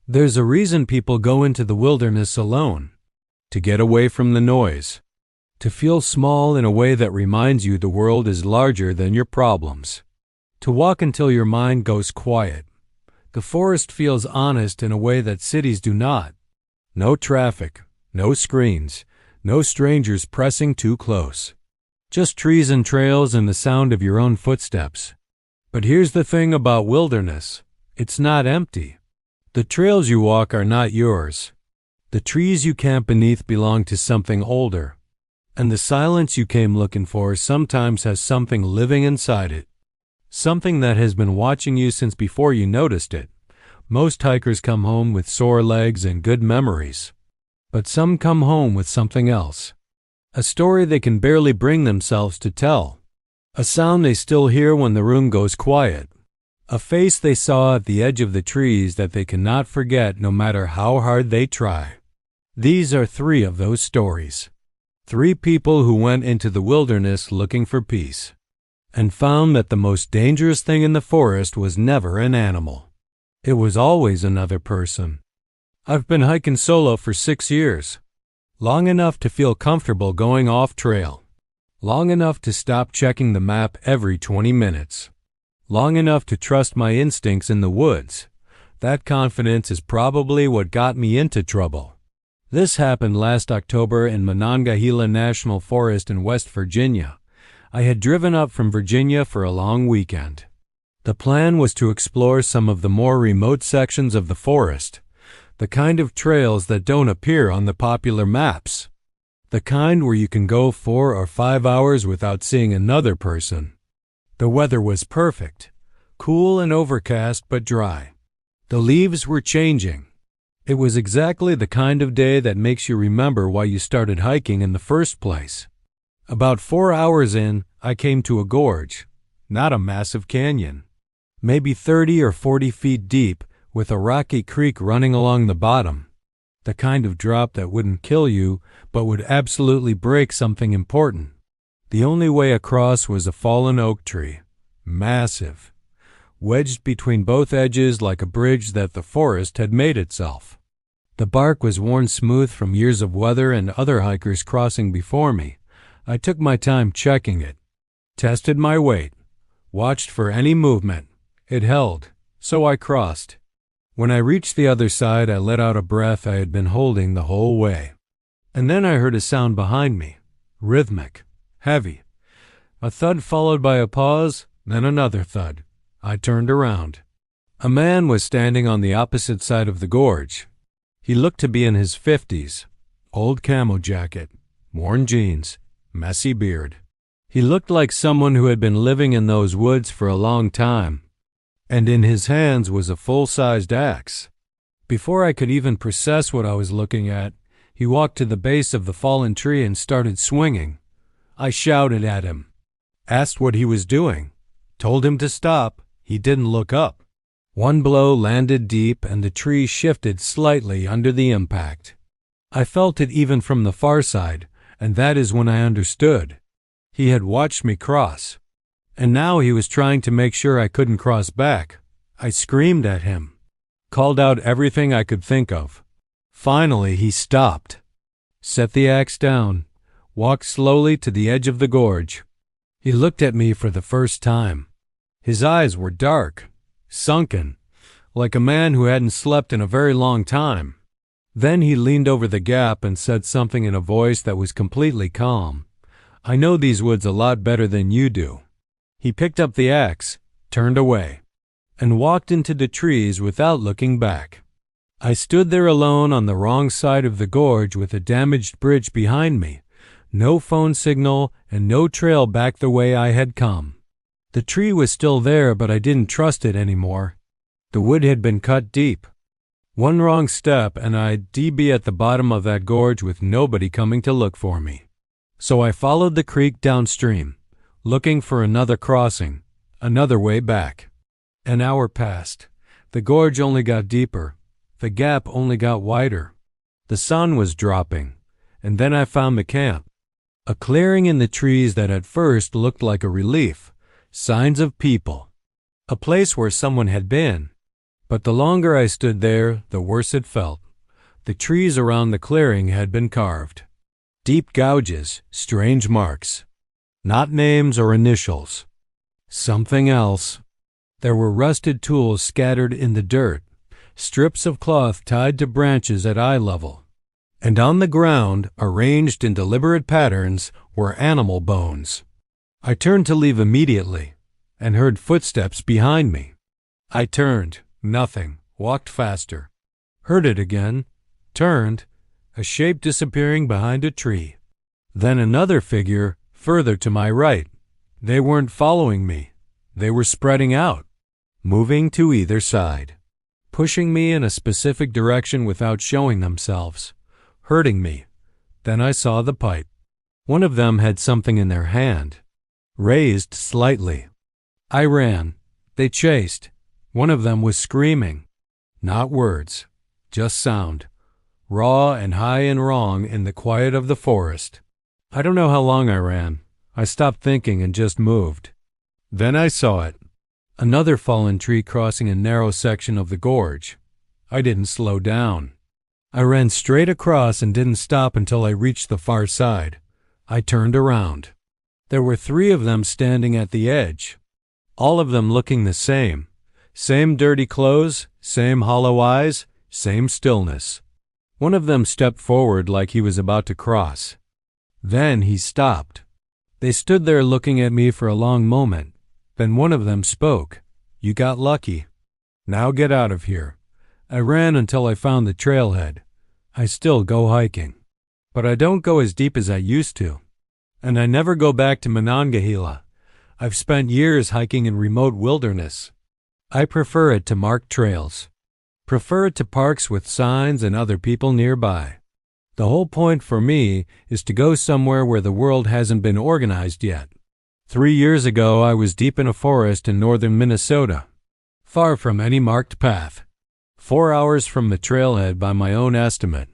There's a reason people go into the wilderness alone: to get away from the noise, to feel small in a way that reminds you the world is larger than your problems, to walk until your mind goes quiet. The forest feels honest in a way that cities do not. No traffic, no screens, no strangers pressing too close. Just trees and trails and the sound of your own footsteps. But here's the thing about wilderness: it's not empty. The trails you walk are not yours. The trees you camp beneath belong to something older. And the silence you came looking for sometimes has something living inside it. Something that has been watching you since before you noticed it. Most hikers come home with sore legs and good memories. But some come home with something else. A story they can barely bring themselves to tell. A sound they still hear when the room goes quiet. A face they saw at the edge of the trees that they cannot forget no matter how hard they try. These are 3 of those stories. 3 people who went into the wilderness looking for peace, and found that the most dangerous thing in the forest was never an animal. It was always another person. I've been hiking solo for 6 years. Long enough to feel comfortable going off trail. Long enough to stop checking the map every 20 minutes. Long enough to trust my instincts in the woods. That confidence is probably what got me into trouble. This happened last October in Monongahela National Forest in West Virginia. I had driven up from Virginia for a long weekend. The plan was to explore some of the more remote sections of the forest, the kind of trails that don't appear on the popular maps, the kind where you can go 4 or 5 hours without seeing another person. The weather was perfect, cool and overcast but dry. The leaves were changing. It was exactly the kind of day that makes you remember why you started hiking in the first place. About 4 hours in, I came to a gorge, not a massive canyon. Maybe 30 or 40 feet deep, with a rocky creek running along the bottom. The kind of drop that wouldn't kill you, but would absolutely break something important. The only way across was a fallen oak tree, massive, wedged between both edges like a bridge that the forest had made itself. The bark was worn smooth from years of weather and other hikers crossing before me. I took my time checking it, tested my weight, watched for any movement. It held, so I crossed. When I reached the other side, I let out a breath I had been holding the whole way. And then I heard a sound behind me, rhythmic, heavy. A thud followed by a pause, then another thud. I turned around. A man was standing on the opposite side of the gorge. He looked to be in his 50s, old camo jacket, worn jeans, messy beard. He looked like someone who had been living in those woods for a long time. And in his hands was a full-sized axe. Before I could even process what I was looking at, he walked to the base of the fallen tree and started swinging. I shouted at him, asked what he was doing, told him to stop. He didn't look up. One blow landed deep and the tree shifted slightly under the impact. I felt it even from the far side, and that is when I understood. He had watched me cross. And now he was trying to make sure I couldn't cross back. I screamed at him, called out everything I could think of. Finally, he stopped, set the axe down, walked slowly to the edge of the gorge. He looked at me for the first time. His eyes were dark, sunken, like a man who hadn't slept in a very long time. Then he leaned over the gap and said something in a voice that was completely calm. I know these woods a lot better than you do. He picked up the axe, turned away, and walked into the trees without looking back. I stood there alone on the wrong side of the gorge with a damaged bridge behind me, no phone signal, and no trail back the way I had come. The tree was still there, but I didn't trust it anymore. The wood had been cut deep. One wrong step and I'd be at the bottom of that gorge with nobody coming to look for me. So I followed the creek downstream, looking for another crossing, another way back. An hour passed. The gorge only got deeper. The gap only got wider. The sun was dropping, and then I found the camp. A clearing in the trees that at first looked like a relief. Signs of people. A place where someone had been. But the longer I stood there, the worse it felt. The trees around the clearing had been carved. Deep gouges, strange marks. Not names or initials. Something else. There were rusted tools scattered in the dirt, strips of cloth tied to branches at eye level. And on the ground, arranged in deliberate patterns, were animal bones. I turned to leave immediately, and heard footsteps behind me. I turned, nothing, walked faster. Heard it again, turned, a shape disappearing behind a tree. Then another figure, further to my right. They weren't following me. They were spreading out, moving to either side, pushing me in a specific direction without showing themselves, hurting me. Then I saw the pipe. One of them had something in their hand, raised slightly. I ran. They chased. One of them was screaming. Not words, just sound, raw and high and wrong in the quiet of the forest. I don't know how long I ran. I stopped thinking and just moved. Then I saw it. Another fallen tree crossing a narrow section of the gorge. I didn't slow down. I ran straight across and didn't stop until I reached the far side. I turned around. There were 3 of them standing at the edge, all of them looking the same. Same dirty clothes, same hollow eyes, same stillness. One of them stepped forward like he was about to cross. Then he stopped. They stood there looking at me for a long moment. Then one of them spoke. "You got lucky. Now get out of here." I ran until I found the trailhead. I still go hiking, but I don't go as deep as I used to. And I never go back to Monongahela. I've spent years hiking in remote wilderness. I prefer it to marked trails. Prefer it to parks with signs and other people nearby. The whole point for me is to go somewhere where the world hasn't been organized yet. 3 years ago, I was deep in a forest in northern Minnesota, far from any marked path. 4 hours from the trailhead by my own estimate.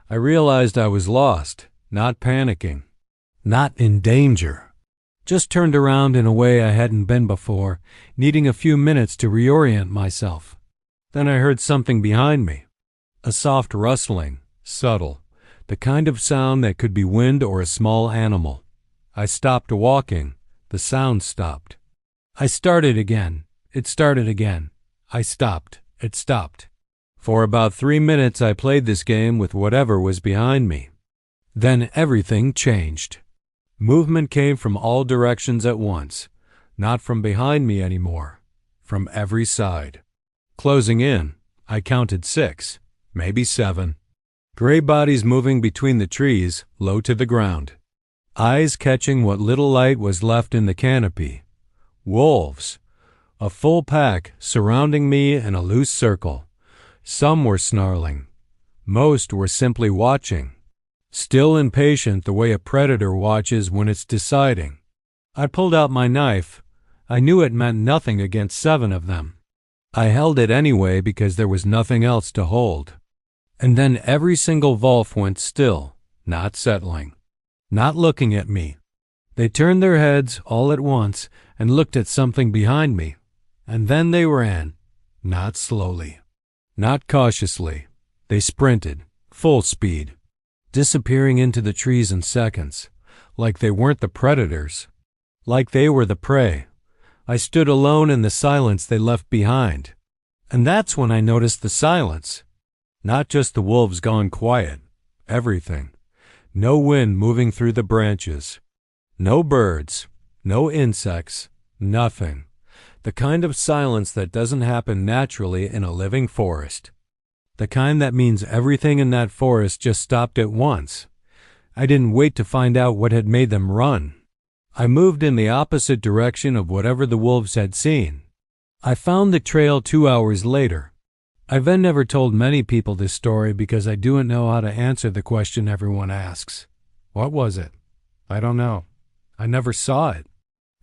I realized I was lost, not panicking, not in danger. Just turned around in a way I hadn't been before, needing a few minutes to reorient myself. Then I heard something behind me. A soft rustling, subtle, the kind of sound that could be wind or a small animal. I stopped walking. The sound stopped. I started again. It started again. I stopped. It stopped. For about 3 minutes I played this game with whatever was behind me. Then everything changed. Movement came from all directions at once, not from behind me anymore, from every side. Closing in, I counted 6, maybe 7. Gray bodies moving between the trees, low to the ground. Eyes catching what little light was left in the canopy. Wolves, a full pack surrounding me in a loose circle. Some were snarling. Most were simply watching. Still impatient the way a predator watches when it's deciding. I pulled out my knife. I knew it meant nothing against 7 of them. I held it anyway because there was nothing else to hold. And then every single wolf went still, not settling, not looking at me. They turned their heads all at once and looked at something behind me. And then they ran, not slowly, not cautiously. They sprinted, full speed, disappearing into the trees in seconds, like they weren't the predators, like they were the prey. I stood alone in the silence they left behind. And that's when I noticed the silence. Not just the wolves gone quiet, everything. No wind moving through the branches. No birds, no insects, nothing. The kind of silence that doesn't happen naturally in a living forest. The kind that means everything in that forest just stopped at once. I didn't wait to find out what had made them run. I moved in the opposite direction of whatever the wolves had seen. I found the trail 2 hours later. I've then never told many people this story because I don't know how to answer the question everyone asks. What was it? I don't know. I never saw it.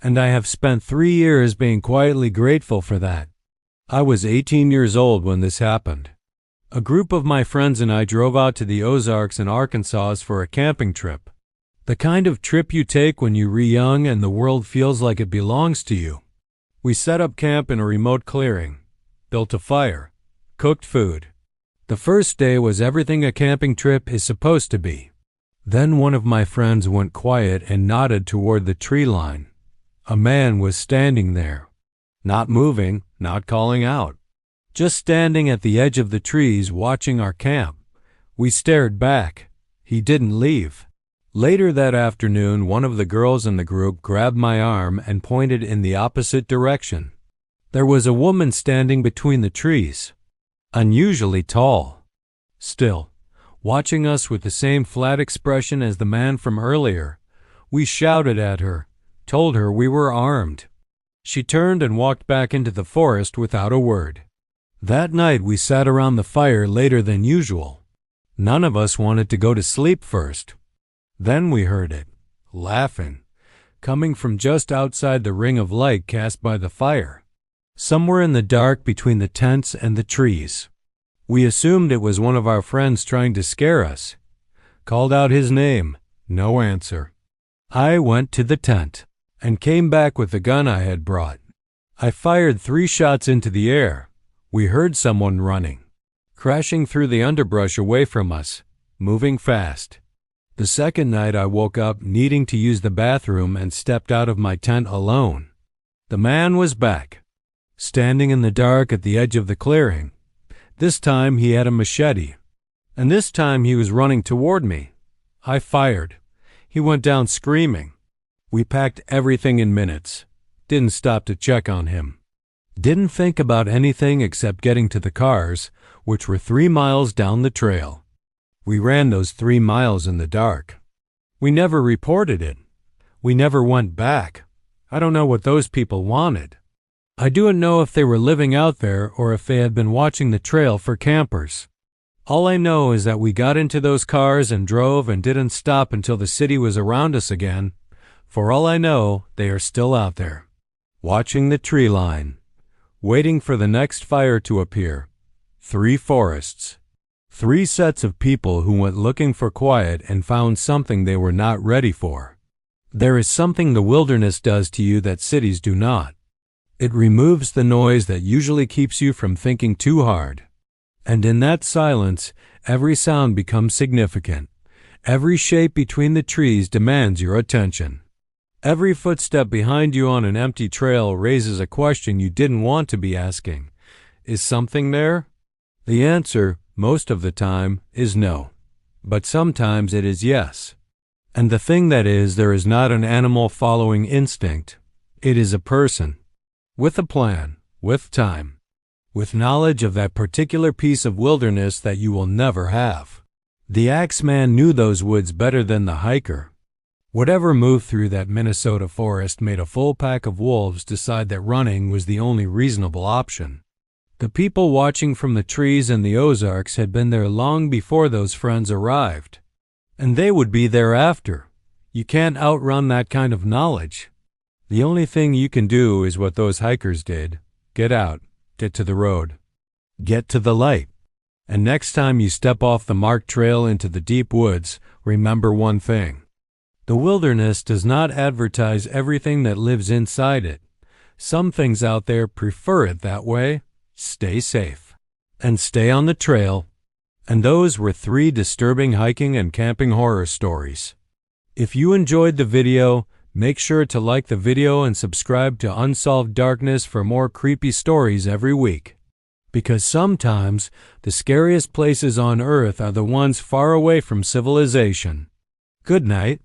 And I have spent 3 years being quietly grateful for that. I was 18 years old when this happened. A group of my friends and I drove out to the Ozarks in Arkansas for a camping trip. The kind of trip you take when you're young and the world feels like it belongs to you. We set up camp in a remote clearing, built a fire, cooked food. The first day was everything a camping trip is supposed to be. Then one of my friends went quiet and nodded toward the tree line. A man was standing there, not moving, not calling out, just standing at the edge of the trees watching our camp. We stared back. He didn't leave. Later that afternoon, one of the girls in the group grabbed my arm and pointed in the opposite direction. There was a woman standing between the trees, unusually tall, still, watching us with the same flat expression as the man from earlier. We shouted at her, told her we were armed. She turned and walked back into the forest without a word. That night we sat around the fire later than usual. None of us wanted to go to sleep first. Then we heard it, laughing, coming from just outside the ring of light cast by the fire, somewhere in the dark between the tents and the trees. We assumed it was one of our friends trying to scare us. Called out his name, no answer. I went to the tent and came back with the gun I had brought. I fired 3 shots into the air. We heard someone running, crashing through the underbrush away from us, moving fast. The second night I woke up needing to use the bathroom and stepped out of my tent alone. The man was back, standing in the dark at the edge of the clearing. This time he had a machete, and this time he was running toward me. I fired. He went down screaming. We packed everything in minutes. Didn't stop to check on him. Didn't think about anything except getting to the cars, which were 3 miles down the trail. We ran those 3 miles in the dark. We never reported it. We never went back. I don't know what those people wanted. I don't know if they were living out there or if they had been watching the trail for campers. All I know is that we got into those cars and drove and didn't stop until the city was around us again. For all I know, they are still out there, watching the tree line, waiting for the next fire to appear. 3 forests. 3 sets of people who went looking for quiet and found something they were not ready for. There is something the wilderness does to you that cities do not. It removes the noise that usually keeps you from thinking too hard. And in that silence, every sound becomes significant. Every shape between the trees demands your attention. Every footstep behind you on an empty trail raises a question you didn't want to be asking. Is something there? The answer, most of the time, is no. But sometimes it is yes. And the thing that is, there is not an animal following instinct. It is a person. With a plan, with time, with knowledge of that particular piece of wilderness that you will never have. The Axeman knew those woods better than the hiker. Whatever moved through that Minnesota forest made a full pack of wolves decide that running was the only reasonable option. The people watching from the trees in the Ozarks had been there long before those friends arrived. And they would be there after. You can't outrun that kind of knowledge. The only thing you can do is what those hikers did. Get out. Get to the road. Get to the light. And next time you step off the marked trail into the deep woods, remember one thing. The wilderness does not advertise everything that lives inside it. Some things out there prefer it that way. Stay safe. And stay on the trail. And those were 3 disturbing hiking and camping horror stories. If you enjoyed the video, make sure to like the video and subscribe to Unsolved Darkness for more creepy stories every week. Because sometimes the scariest places on Earth are the ones far away from civilization. Good night.